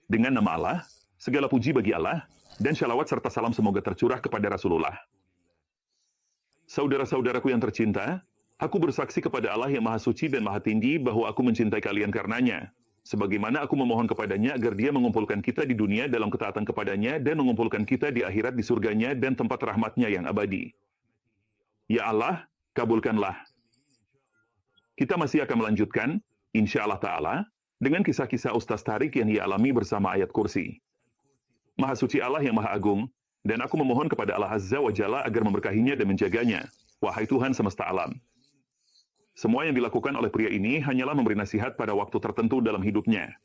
Dengan nama Allah, segala puji bagi Allah, dan shalawat serta salam semoga tercurah kepada Rasulullah. Saudara-saudaraku yang tercinta, aku bersaksi kepada Allah yang Maha Suci dan Maha Tinggi bahwa aku mencintai kalian karenanya. Sebagaimana aku memohon kepadanya agar dia mengumpulkan kita di dunia dalam ketaatan kepadanya dan mengumpulkan kita di akhirat di surganya dan tempat rahmatnya yang abadi. Ya Allah, kabulkanlah. Kita masih akan melanjutkan, insya Allah Ta'ala, dengan kisah-kisah Ustaz Tarik yang ia alami bersama ayat kursi. Maha Suci Allah yang Maha Agung, dan aku memohon kepada Allah Azza wa Jalla agar memberkahinya dan menjaganya. Wahai Tuhan semesta alam. Semua yang dilakukan oleh pria ini hanyalah memberi nasihat pada waktu tertentu dalam hidupnya.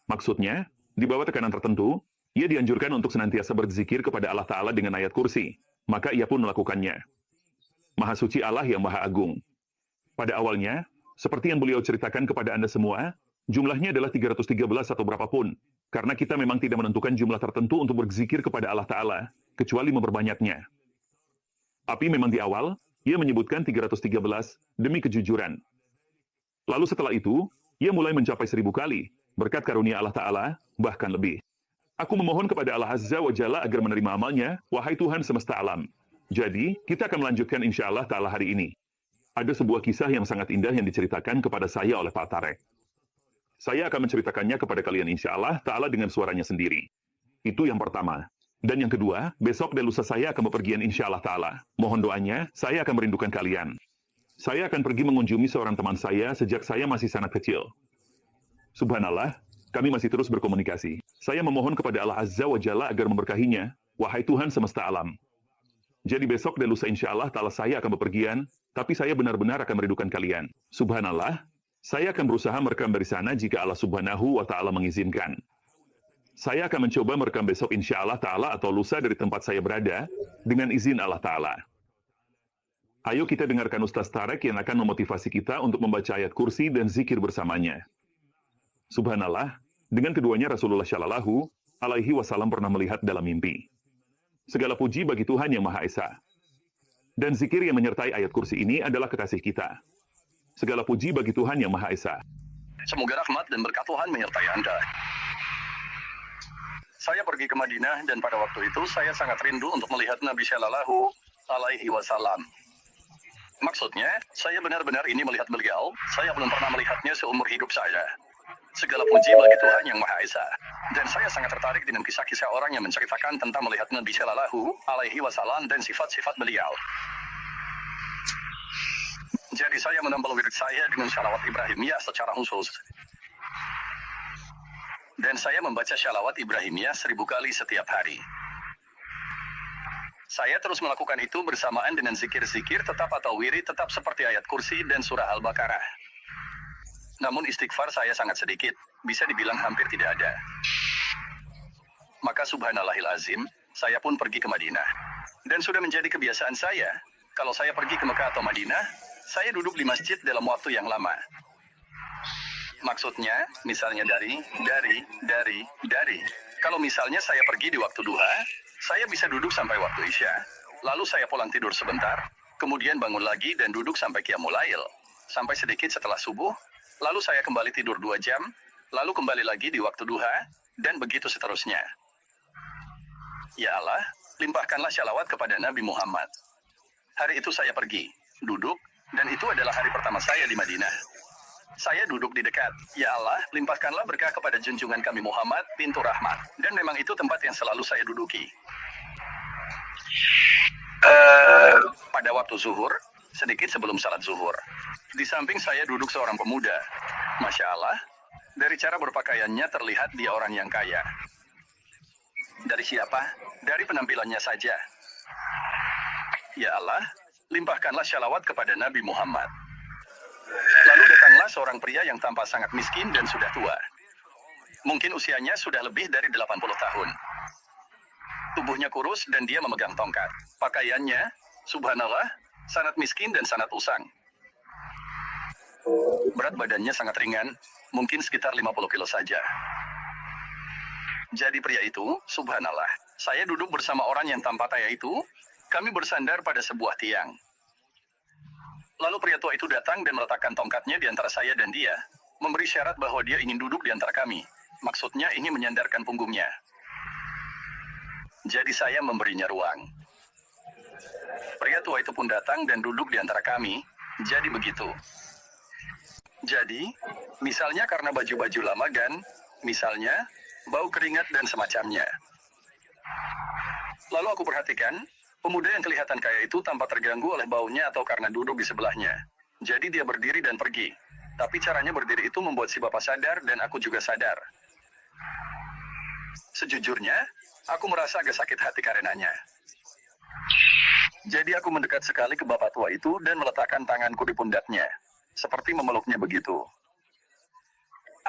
Maksudnya, di bawah tekanan tertentu, ia dianjurkan untuk senantiasa berzikir kepada Allah Ta'ala dengan ayat kursi. Maka ia pun melakukannya. Maha Suci Allah yang Maha Agung. Pada awalnya, seperti yang beliau ceritakan kepada Anda semua, jumlahnya adalah 313 atau berapapun. Karena kita memang tidak menentukan jumlah tertentu untuk berzikir kepada Allah Ta'ala, kecuali memperbanyaknya. Tapi memang di awal, ia menyebutkan 313 demi kejujuran. Lalu setelah itu, ia mulai mencapai 1000 kali, berkat karunia Allah Ta'ala, bahkan lebih. Aku memohon kepada Allah Azza wa Jalla agar menerima amalnya, wahai Tuhan semesta alam. Jadi, kita akan melanjutkan insya Allah Ta'ala hari ini. Ada sebuah kisah yang sangat indah yang diceritakan kepada saya oleh Pak Tarek. Saya akan menceritakannya kepada kalian insya Allah Ta'ala dengan suaranya sendiri. Itu yang pertama. Dan yang kedua, besok dan lusa saya akan bepergian insya Allah Ta'ala. Mohon doanya, saya akan merindukan kalian. Saya akan pergi mengunjungi seorang teman saya sejak saya masih sangat kecil. Subhanallah, kami masih terus berkomunikasi. Saya memohon kepada Allah Azza wa Jalla agar memberkahinya, wahai Tuhan semesta alam. Jadi besok dan lusa insya Allah Ta'ala saya akan bepergian, tapi saya benar-benar akan merindukan kalian. Subhanallah, saya akan berusaha merekam dari sana jika Allah Subhanahu wa Ta'ala mengizinkan. Saya akan mencoba merekam besok insya Allah Ta'ala atau lusa dari tempat saya berada, dengan izin Allah Ta'ala. Ayo kita dengarkan Ustaz Tarek yang akan memotivasi kita untuk membaca ayat kursi dan zikir bersamanya. Subhanallah, dengan keduanya Rasulullah Shallallahu Alaihi Wasallam pernah melihat dalam mimpi. Segala puji bagi Tuhan yang Maha Esa. Dan zikir yang menyertai ayat kursi ini adalah kekasih kita. Segala puji bagi Tuhan yang Maha Esa. Semoga rahmat dan berkat Tuhan menyertai Anda. Saya pergi ke Madinah dan pada waktu itu saya sangat rindu untuk melihat Nabi Shallallahu Alaihi Wasallam. Maksudnya, saya benar-benar ini melihat beliau, saya belum pernah melihatnya seumur hidup saya. Segala puji bagi Tuhan yang Maha Esa. Dan saya sangat tertarik dengan kisah-kisah orang yang menceritakan tentang melihat Nabi Shallallahu Alaihi Wasallam dan sifat-sifat beliau. Jadi saya menambah wirid saya dengan shalawat Ibrahimiyah secara khusus. Dan saya membaca shalawat Ibrahimiyah 1000 kali setiap hari. Saya terus melakukan itu bersamaan dengan zikir-zikir tetap atau wirid tetap seperti ayat kursi dan surah Al-Baqarah. Namun istighfar saya sangat sedikit, bisa dibilang hampir tidak ada. Maka subhanallahil azim, saya pun pergi ke Madinah. Dan sudah menjadi kebiasaan saya, kalau saya pergi ke Mekah atau Madinah, saya duduk di masjid dalam waktu yang lama. Maksudnya, misalnya dari. Kalau misalnya saya pergi di waktu duha, saya bisa duduk sampai waktu isya. Lalu saya pulang tidur sebentar, kemudian bangun lagi dan duduk sampai qiyamul lail. Sampai sedikit setelah subuh, lalu saya kembali tidur 2 jam, lalu kembali lagi di waktu duha, dan begitu seterusnya. Ya Allah, limpahkanlah shalawat kepada Nabi Muhammad. Hari itu saya pergi, duduk, dan itu adalah hari pertama saya di Madinah. Saya duduk di dekat. Ya Allah, limpahkanlah berkah kepada junjungan kami Muhammad, pintu rahmat. Dan memang itu tempat yang selalu saya duduki. Pada waktu zuhur, sedikit sebelum salat zuhur. Di samping saya duduk seorang pemuda. Masya Allah, dari cara berpakaiannya terlihat dia orang yang kaya. Dari siapa? Dari penampilannya saja. Ya Allah, limpahkanlah shalawat kepada Nabi Muhammad. Lalu datanglah seorang pria yang tampak sangat miskin dan sudah tua. Mungkin usianya sudah lebih dari 80 tahun. Tubuhnya kurus dan dia memegang tongkat. Pakaiannya, subhanallah, sangat miskin dan sangat usang. Berat badannya sangat ringan, mungkin sekitar 50 kilo saja. Jadi pria itu, subhanallah, saya duduk bersama orang yang tampak kaya itu, kami bersandar pada sebuah tiang. Lalu pria tua itu datang dan meletakkan tongkatnya di antara saya dan dia, memberi syarat bahwa dia ingin duduk di antara kami. Maksudnya ingin menyandarkan punggungnya. Jadi saya memberinya ruang. Pria tua itu pun datang dan duduk di antara kami. Jadi begitu. Jadi, misalnya karena baju-baju lama dan, misalnya, bau keringat dan semacamnya. Lalu aku perhatikan, pemuda yang kelihatan kaya itu tanpa terganggu oleh baunya atau karena duduk di sebelahnya. Jadi dia berdiri dan pergi. Tapi caranya berdiri itu membuat si bapak sadar dan aku juga sadar. Sejujurnya, aku merasa agak sakit hati karenanya. Jadi aku mendekat sekali ke bapak tua itu dan meletakkan tanganku di pundaknya. Seperti memeluknya begitu.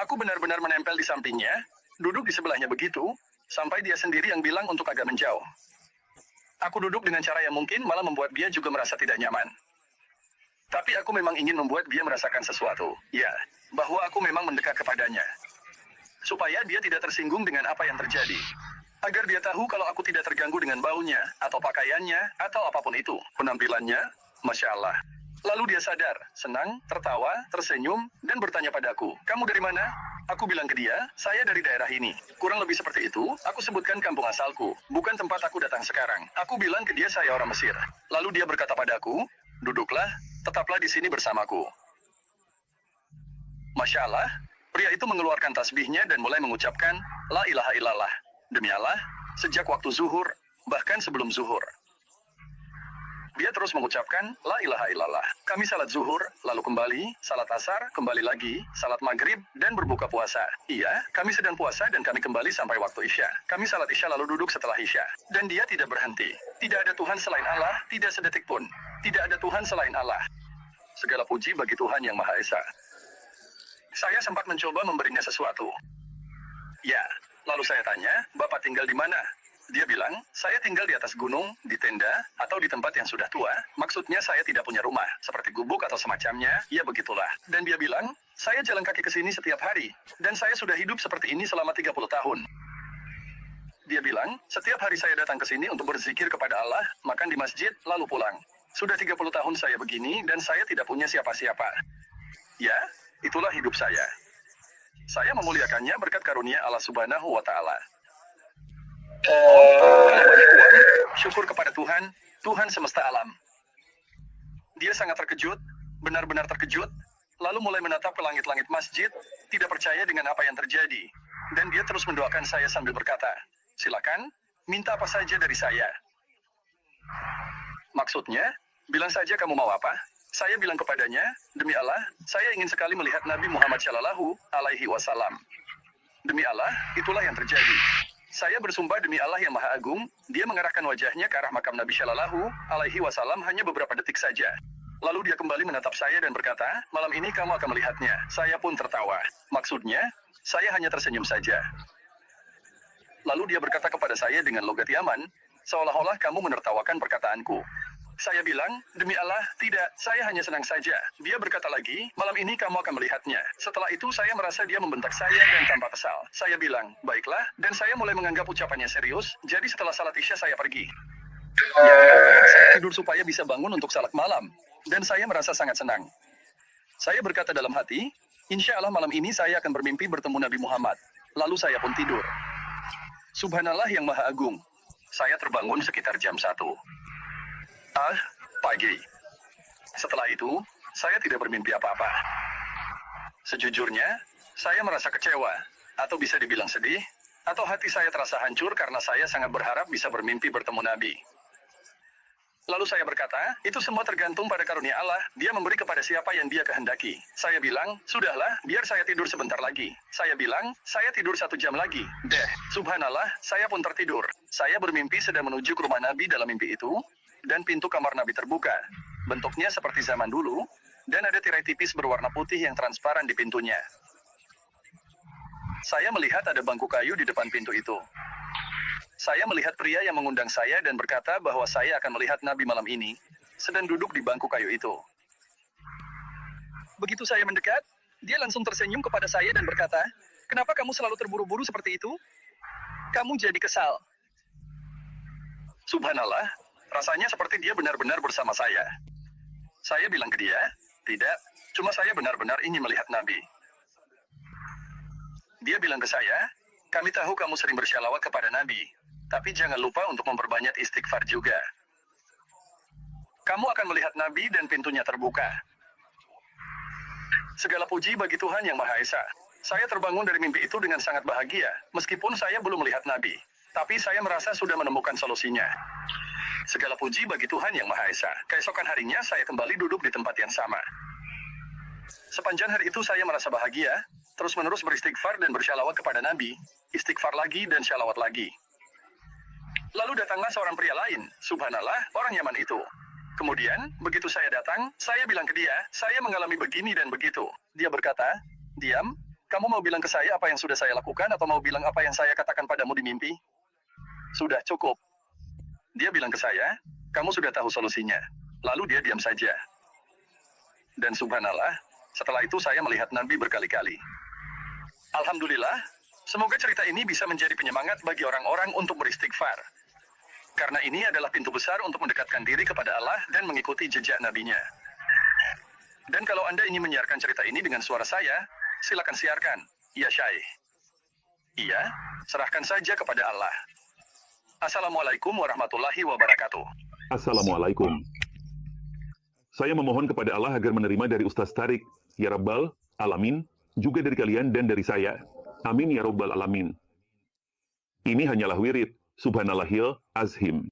Aku benar-benar menempel di sampingnya, duduk di sebelahnya begitu, sampai dia sendiri yang bilang untuk agak menjauh. Aku duduk dengan cara yang mungkin malah membuat dia juga merasa tidak nyaman. Tapi aku memang ingin membuat dia merasakan sesuatu. Ya, bahwa aku memang mendekat kepadanya. Supaya dia tidak tersinggung dengan apa yang terjadi. Agar dia tahu kalau aku tidak terganggu dengan baunya, atau pakaiannya, atau apapun itu. Penampilannya, Masya Allah. Lalu dia sadar, senang, tertawa, tersenyum, dan bertanya padaku, "Kamu dari mana?" Aku bilang ke dia, "Saya dari daerah ini." Kurang lebih seperti itu, aku sebutkan kampung asalku, bukan tempat aku datang sekarang. Aku bilang ke dia saya orang Mesir. Lalu dia berkata padaku, "Duduklah, tetaplah di sini bersamaku." Masya Allah, pria itu mengeluarkan tasbihnya dan mulai mengucapkan, "La ilaha illallah." Demi Allah, sejak waktu zuhur, bahkan sebelum zuhur. Dia terus mengucapkan, "La ilaha illallah." Kami salat zuhur, lalu kembali, salat asar, kembali lagi, salat maghrib, dan berbuka puasa. Iya, kami sedang puasa dan kami kembali sampai waktu isya. Kami salat isya lalu duduk setelah isya. Dan dia tidak berhenti. Tidak ada Tuhan selain Allah, tidak sedetik pun. Tidak ada Tuhan selain Allah. Segala puji bagi Tuhan Yang Maha Esa. Saya sempat mencoba memberinya sesuatu. Ya, lalu saya tanya, "Bapak tinggal di mana?" Dia bilang, "Saya tinggal di atas gunung, di tenda, atau di tempat yang sudah tua. Maksudnya saya tidak punya rumah, seperti gubuk atau semacamnya, ya begitulah." Dan dia bilang, "Saya jalan kaki ke sini setiap hari, dan saya sudah hidup seperti ini selama 30 tahun. Dia bilang, "Setiap hari saya datang ke sini untuk berzikir kepada Allah, makan di masjid, lalu pulang. Sudah 30 tahun saya begini, dan saya tidak punya siapa-siapa. Ya, itulah hidup saya. Saya memuliakannya berkat karunia Allah Subhanahu wa Ta'ala. Syukur kepada Tuhan, Tuhan semesta alam." Dia sangat terkejut, benar-benar terkejut, lalu mulai menatap ke langit-langit masjid, tidak percaya dengan apa yang terjadi. Dan dia terus mendoakan saya sambil berkata, "Silakan, minta apa saja dari saya." Maksudnya, bilang saja kamu mau apa. Saya bilang kepadanya, "Demi Allah, saya ingin sekali melihat Nabi Muhammad Shallallahu Alaihi Wasallam." Demi Allah, itulah yang terjadi. Saya bersumpah demi Allah yang Maha Agung, dia mengarahkan wajahnya ke arah makam Nabi Shallallahu Alaihi Wasallam hanya beberapa detik saja. Lalu dia kembali menatap saya dan berkata, "Malam ini kamu akan melihatnya." Saya pun tertawa. Maksudnya, saya hanya tersenyum saja. Lalu dia berkata kepada saya dengan logat Yaman, seolah-olah kamu menertawakan perkataanku. Saya bilang, "Demi Allah, tidak, saya hanya senang saja." Dia berkata lagi, "Malam ini kamu akan melihatnya." Setelah itu saya merasa dia membentak saya dan tanpa kesal. Saya bilang, "Baiklah," dan saya mulai menganggap ucapannya serius, jadi setelah salat isya saya pergi. Ya, saya tidur supaya bisa bangun untuk salat malam, dan saya merasa sangat senang. Saya berkata dalam hati, "Insya Allah malam ini saya akan bermimpi bertemu Nabi Muhammad." Lalu saya pun tidur. Subhanallah yang Maha Agung. Saya terbangun sekitar jam 1. Pagi. Setelah itu, saya tidak bermimpi apa-apa. Sejujurnya, saya merasa kecewa, atau bisa dibilang sedih, atau hati saya terasa hancur karena saya sangat berharap bisa bermimpi bertemu Nabi. Lalu saya berkata, itu semua tergantung pada karunia Allah, dia memberi kepada siapa yang dia kehendaki. Saya bilang, "Sudahlah, biar saya tidur sebentar lagi." Saya bilang, "Saya tidur 1 jam lagi." Subhanallah, saya pun tertidur. Saya bermimpi sedang menuju ke rumah Nabi dalam mimpi itu, dan pintu kamar Nabi terbuka. Bentuknya seperti zaman dulu, dan ada tirai tipis berwarna putih yang transparan di pintunya. Saya melihat ada bangku kayu di depan pintu itu. Saya melihat pria yang mengundang saya dan berkata bahwa saya akan melihat Nabi malam ini, sedang duduk di bangku kayu itu. Begitu saya mendekat, dia langsung tersenyum kepada saya dan berkata, "Kenapa kamu selalu terburu-buru seperti itu? Kamu jadi kesal." Subhanallah, rasanya seperti dia benar-benar bersama saya. Saya bilang ke dia, "Tidak, cuma saya benar-benar ingin melihat Nabi." Dia bilang ke saya, kami tahu kamu sering bersyalawat kepada Nabi, tapi jangan lupa untuk memperbanyak istighfar juga. Kamu akan melihat Nabi dan pintunya terbuka. Segala puji bagi Tuhan Yang Maha Esa. Saya terbangun dari mimpi itu dengan sangat bahagia, meskipun saya belum melihat Nabi. Tapi saya merasa sudah menemukan solusinya. Segala puji bagi Tuhan Yang Maha Esa. Keesokan harinya saya kembali duduk di tempat yang sama. Sepanjang hari itu saya merasa bahagia, terus-menerus beristighfar dan bersyalawat kepada Nabi, istighfar lagi dan syalawat lagi. Lalu datanglah seorang pria lain, subhanallah, orang Yaman itu. Kemudian, begitu saya datang, saya bilang ke dia, saya mengalami begini dan begitu. Dia berkata, diam, kamu mau bilang ke saya apa yang sudah saya lakukan atau mau bilang apa yang saya katakan padamu di mimpi? Sudah cukup. Dia bilang ke saya, kamu sudah tahu solusinya. Lalu dia diam saja. Dan subhanallah, setelah itu saya melihat Nabi berkali-kali. Alhamdulillah, semoga cerita ini bisa menjadi penyemangat bagi orang-orang untuk beristighfar. Karena ini adalah pintu besar untuk mendekatkan diri kepada Allah dan mengikuti jejak Nabi-Nya. Dan kalau Anda ingin menyiarkan cerita ini dengan suara saya, silakan siarkan. Ya Syekh. Iya, serahkan saja kepada Allah. Assalamualaikum warahmatullahi wabarakatuh. Assalamualaikum. Saya memohon kepada Allah agar menerima dari Ustaz Tarik, ya Rabbal Alamin, juga dari kalian dan dari saya. Amin ya Rabbal Alamin. Ini hanyalah wirid, subhanallahil azhim.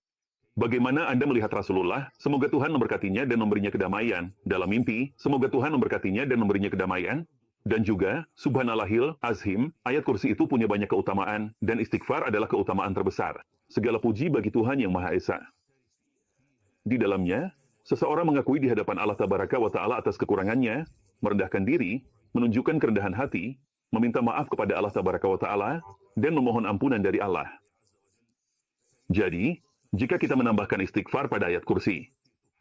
Bagaimana Anda melihat Rasulullah? Semoga Tuhan memberkatinya dan memberinya kedamaian. Dalam mimpi, semoga Tuhan memberkatinya dan memberinya kedamaian. Dan juga, subhanallahil azhim, ayat kursi itu punya banyak keutamaan, dan istighfar adalah keutamaan terbesar. Segala puji bagi Tuhan Yang Maha Esa. Di dalamnya, seseorang mengakui di hadapan Allah Tabaraka wa Ta'ala atas kekurangannya, merendahkan diri, menunjukkan kerendahan hati, meminta maaf kepada Allah Tabaraka wa Ta'ala, dan memohon ampunan dari Allah. Jadi, jika kita menambahkan istighfar pada ayat kursi,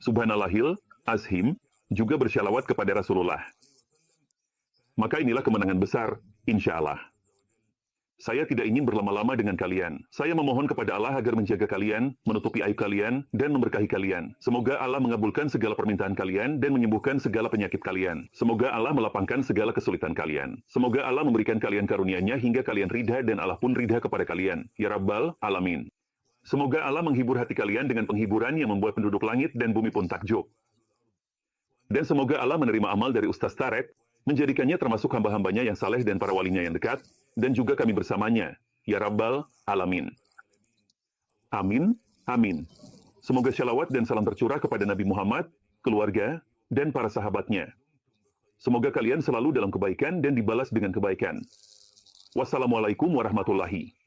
subhanallahil azhim, juga bersyalawat kepada Rasulullah, maka inilah kemenangan besar, insya Allah. Saya tidak ingin berlama-lama dengan kalian. Saya memohon kepada Allah agar menjaga kalian, menutupi aib kalian, dan memberkahi kalian. Semoga Allah mengabulkan segala permintaan kalian dan menyembuhkan segala penyakit kalian. Semoga Allah melapangkan segala kesulitan kalian. Semoga Allah memberikan kalian karunia-Nya hingga kalian ridha dan Allah pun ridha kepada kalian. Ya Rabbal Alamin. Semoga Allah menghibur hati kalian dengan penghiburan yang membuat penduduk langit dan bumi pun takjub. Dan semoga Allah menerima amal dari Ustaz Tarek, menjadikannya termasuk hamba-hambanya yang saleh dan para walinya yang dekat, dan juga kami bersamanya, ya Rabbal Alamin. Amin, amin. Semoga syalawat dan salam tercurah kepada Nabi Muhammad, keluarga, dan para sahabatnya. Semoga kalian selalu dalam kebaikan dan dibalas dengan kebaikan. Wassalamualaikum warahmatullahi